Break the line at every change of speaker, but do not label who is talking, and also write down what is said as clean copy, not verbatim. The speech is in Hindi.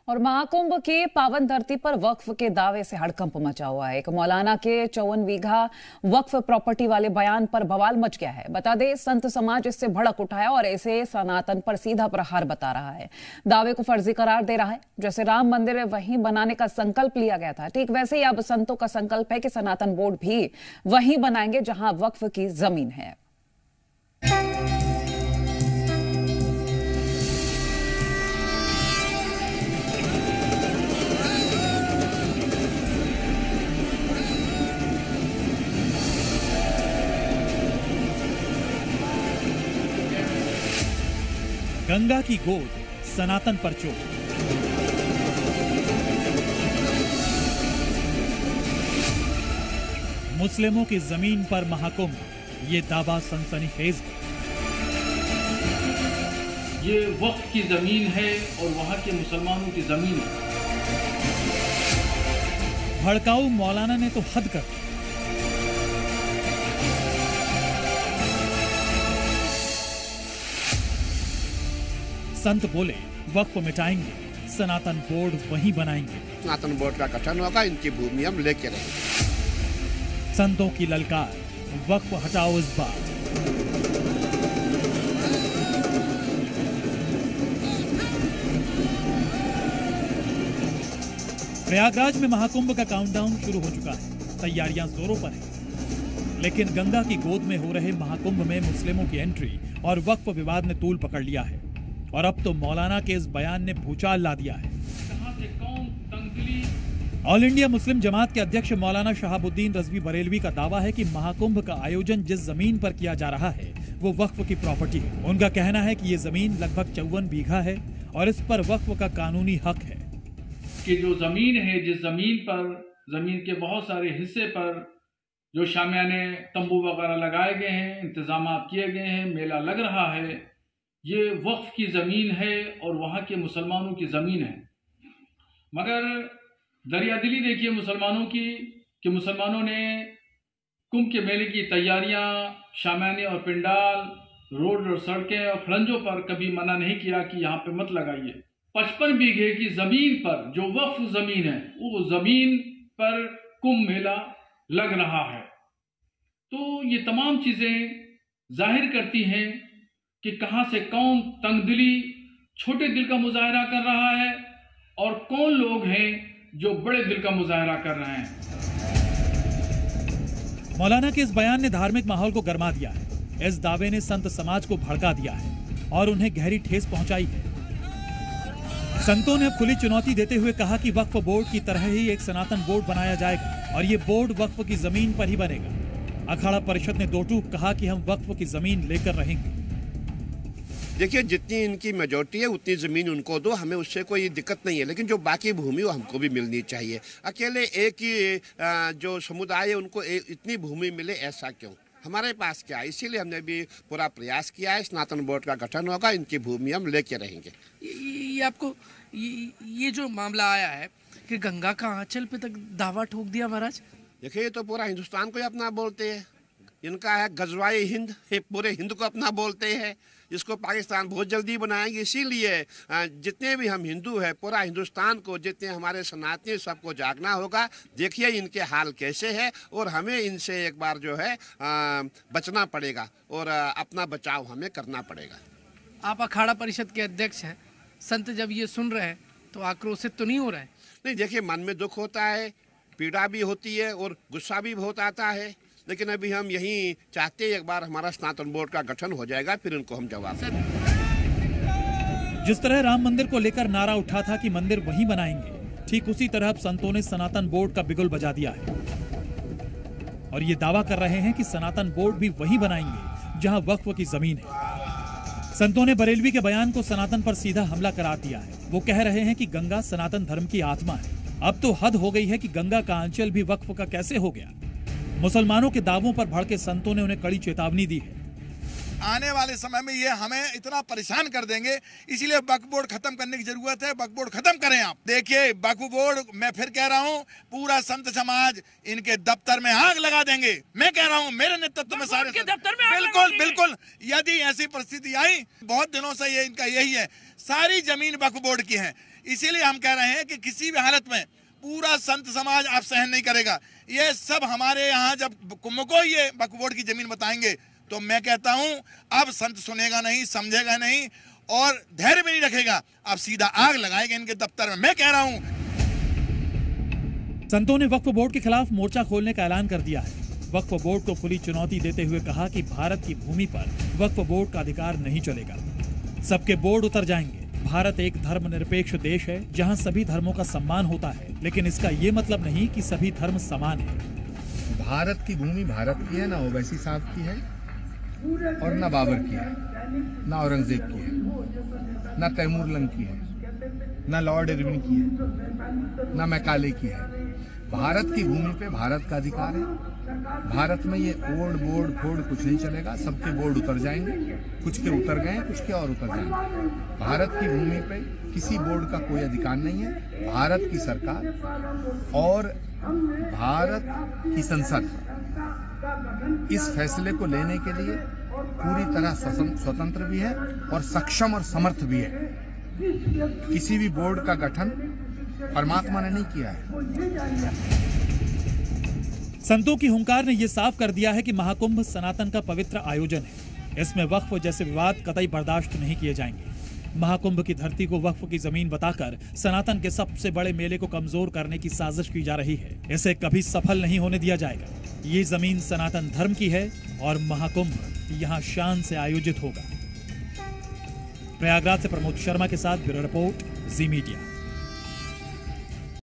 और महाकुंभ की पावन धरती पर वक्फ के दावे से हड़कंप मचा हुआ है। एक मौलाना के 54 बीघा वक्फ प्रॉपर्टी वाले बयान पर बवाल मच गया है। बता दें, संत समाज इससे भड़क उठा है और इसे सनातन पर सीधा प्रहार बता रहा है। दावे को फर्जी करार दे रहा है। जैसे राम मंदिर वहीं बनाने का संकल्प लिया गया था, ठीक वैसे ही अब संतों का संकल्प है कि सनातन बोर्ड भी वहीं बनाएंगे जहां वक्फ की जमीन है।
गंगा की गोद, सनातन पर चोट। मुस्लिमों की जमीन पर महाकुंभ, ये दावा सनसनीखेज है।
ये वक्फ की जमीन है और वहां के मुसलमानों की जमीन है।
भड़काऊ मौलाना ने तो हद कर दी। संत बोले, वक्फ मिटाएंगे, सनातन बोर्ड वहीं बनाएंगे।
सनातन बोर्ड का गठन होगा, इनकी भूमि हम लेके रहेंगे।
संतों की ललकार, वक्फ हटाओ इस बार। प्रयागराज में महाकुंभ का काउंटडाउन शुरू हो चुका है। तैयारियां जोरों पर हैं। लेकिन गंगा की गोद में हो रहे महाकुंभ में मुस्लिमों की एंट्री और वक्फ विवाद ने तूल पकड़ लिया है। और अब तो मौलाना के इस बयान ने भूचाल ला दिया है। ऑल इंडिया मुस्लिम जमात के अध्यक्ष मौलाना शहाबुद्दीन रजवी बरेलवी का दावा है कि महाकुंभ का आयोजन जिस जमीन पर किया जा रहा है वो वक्फ की प्रॉपर्टी है। उनका कहना है कि ये जमीन लगभग 54 बीघा है और इस पर वक्फ का कानूनी हक है।
कि जो जमीन है, जिस जमीन पर, जमीन के बहुत सारे हिस्से पर जो शामियाने तंबू वगैरह लगाए गए हैं, इंतजाम किए गए हैं, मेला लग रहा है, ये वक्फ की ज़मीन है और वहाँ के मुसलमानों की ज़मीन है। मगर दरियादिली देखिए मुसलमानों की, कि मुसलमानों ने कुंभ के मेले की तैयारियां, शामियाने और पिंडाल, रोड और सड़कें और खड़ंजों पर कभी मना नहीं किया कि यहाँ पे मत लगाइए। 55 बीघे की ज़मीन पर जो वक्फ ज़मीन है, वो ज़मीन पर कुंभ मेला लग रहा है। तो ये तमाम चीज़ें जाहिर करती हैं कि कहां से कौन तंगदिली, छोटे दिल का मुजाहरा कर रहा है और कौन लोग हैं जो बड़े दिल का मुजाहरा कर रहे हैं।
मौलाना के इस बयान ने धार्मिक माहौल को गरमा दिया है। इस दावे ने संत समाज को भड़का दिया है और उन्हें गहरी ठेस पहुंचाई है। संतों ने खुली चुनौती देते हुए कहा कि वक्फ बोर्ड की तरह ही एक सनातन बोर्ड बनाया जाएगा और ये बोर्ड वक्फ की जमीन पर ही बनेगा। अखाड़ा परिषद ने दो टूक कहा कि हम वक्फ की जमीन लेकर रहेंगे।
देखिए, जितनी इनकी मेजोरिटी है उतनी ज़मीन उनको दो, हमें उससे कोई दिक्कत नहीं है। लेकिन जो बाकी भूमि वो हमको भी मिलनी चाहिए। अकेले एक ही जो समुदाय है उनको इतनी भूमि मिले, ऐसा क्यों? हमारे पास क्या है? इसीलिए हमने भी पूरा प्रयास किया है। सनातन बोर्ड का गठन होगा, इनकी भूमि हम लेके रहेंगे।
ये आपको ये जो मामला आया है कि गंगा का आंचल पे तक दावा ठोक दिया महाराज।
देखिए, ये तो पूरा हिंदुस्तान को ही अपना बोलते हैं। इनका है गजवाए हिंद, ये पूरे हिंद को अपना बोलते हैं। इसको पाकिस्तान बहुत जल्दी बनाएंगे। इसीलिए जितने भी हम हिंदू हैं, पूरा हिंदुस्तान को, जितने हमारे सनातनी, सबको जागना होगा। देखिए इनके हाल कैसे है और हमें इनसे एक बार जो है बचना पड़ेगा और अपना बचाव हमें करना पड़ेगा।
आप अखाड़ा परिषद के अध्यक्ष हैं। संत जब ये सुन रहे हैं तो आक्रोशित तो नहीं हो रहे हैं?
नहीं, देखिए, मन में दुख होता है, पीड़ा भी होती है और गुस्सा भी बहुत आता है। लेकिन अभी हम यही चाहते हैं, एक बार हमारा सनातन बोर्ड का गठन हो जाएगा, फिर इनको हम जवाब देंगे।
जिस तरह राम मंदिर को लेकर नारा उठा था कि मंदिर वहीं बनाएंगे, ठीक उसी तरह अब संतों ने सनातन बोर्ड का बिगुल बजा दिया है और ये दावा कर रहे हैं कि सनातन बोर्ड भी वहीं बनाएंगे जहां वक्फ की जमीन है। संतों ने बरेलवी के बयान को सनातन पर सीधा हमला करार दिया है। वो कह रहे हैं कि गंगा सनातन धर्म की आत्मा है। अब तो हद हो गई है कि गंगा का आंचल भी वक्फ का कैसे हो गया। मुसलमानों के दावों पर भड़के संतों ने उन्हें कड़ी चेतावनी दी है।
आने वाले समय में ये हमें इतना परेशान कर देंगे, इसीलिए वक्फ बोर्ड खत्म करने की जरूरत है। वक्फ बोर्ड खत्म करें आप। देखिए, वक्फ बोर्ड, मैं फिर कह रहा हूँ, पूरा संत समाज इनके दफ्तर में आग लगा देंगे। मैं कह रहा हूँ, मेरे नेतृत्व में सारे दफ्तर में बिल्कुल बिल्कुल। यदि ऐसी परिस्थिति आई, बहुत दिनों से ये इनका यही है, सारी जमीन वक्फ बोर्ड की है। इसीलिए हम कह रहे हैं कि किसी भी हालत में पूरा संत समाज आप सहन नहीं करेगा। ये सब हमारे यहाँ जब कुंभ को ये वक्फ बोर्ड की जमीन बताएंगे तो मैं कहता हूँ अब संत सुनेगा नहीं, समझेगा नहीं और धैर्य भी नहीं रखेगा, अब सीधा आग लगाएगा इनके दफ्तर में। मैं कह रहा हूँ
संतों ने वक्फ बोर्ड के खिलाफ मोर्चा खोलने का ऐलान कर दिया है। वक्फ बोर्ड को खुली चुनौती देते हुए कहा कि भारत की भूमि पर वक्फ बोर्ड का अधिकार नहीं चलेगा, सबके बोर्ड उतर जाएंगे। भारत एक धर्मनिरपेक्ष देश है जहां सभी धर्मों का सम्मान होता है, लेकिन इसका ये मतलब नहीं कि सभी धर्म समान है।
भारत की भूमि भारत की है, ना ओवैसी साहब की है और ना बाबर की है, ना औरंगजेब की है, ना तैमूर लंग की है, ना लॉर्ड इरविन की है, ना मैकाले की है। भारत की भूमि पे भारत का अधिकार है। भारत में ये ओड बोर्ड फोड़ कुछ नहीं चलेगा, सबके बोर्ड उतर जाएंगे, कुछ के उतर गए, कुछ के और उतर जाएंगे। भारत की भूमि पे किसी बोर्ड का कोई अधिकार नहीं है। भारत की सरकार और भारत की संसद इस फैसले को लेने के लिए पूरी तरह स्वतंत्र भी है और सक्षम और समर्थ भी है। किसी भी बोर्ड का गठन परमात्मा ने नहीं किया है।
संतों की हुंकार ने यह साफ कर दिया है कि महाकुंभ सनातन का पवित्र आयोजन है। इसमें वक्फ जैसे विवाद कतई बर्दाश्त नहीं किए जाएंगे। महाकुंभ की धरती को वक्फ की जमीन बताकर सनातन के सबसे बड़े मेले को कमजोर करने की साजिश की जा रही है। इसे कभी सफल नहीं होने दिया जाएगा। ये जमीन सनातन धर्म की है और महाकुंभ यहाँ शान से आयोजित होगा। प्रयागराज से प्रमोद शर्मा के साथ ब्यूरो रिपोर्ट, जी मीडिया।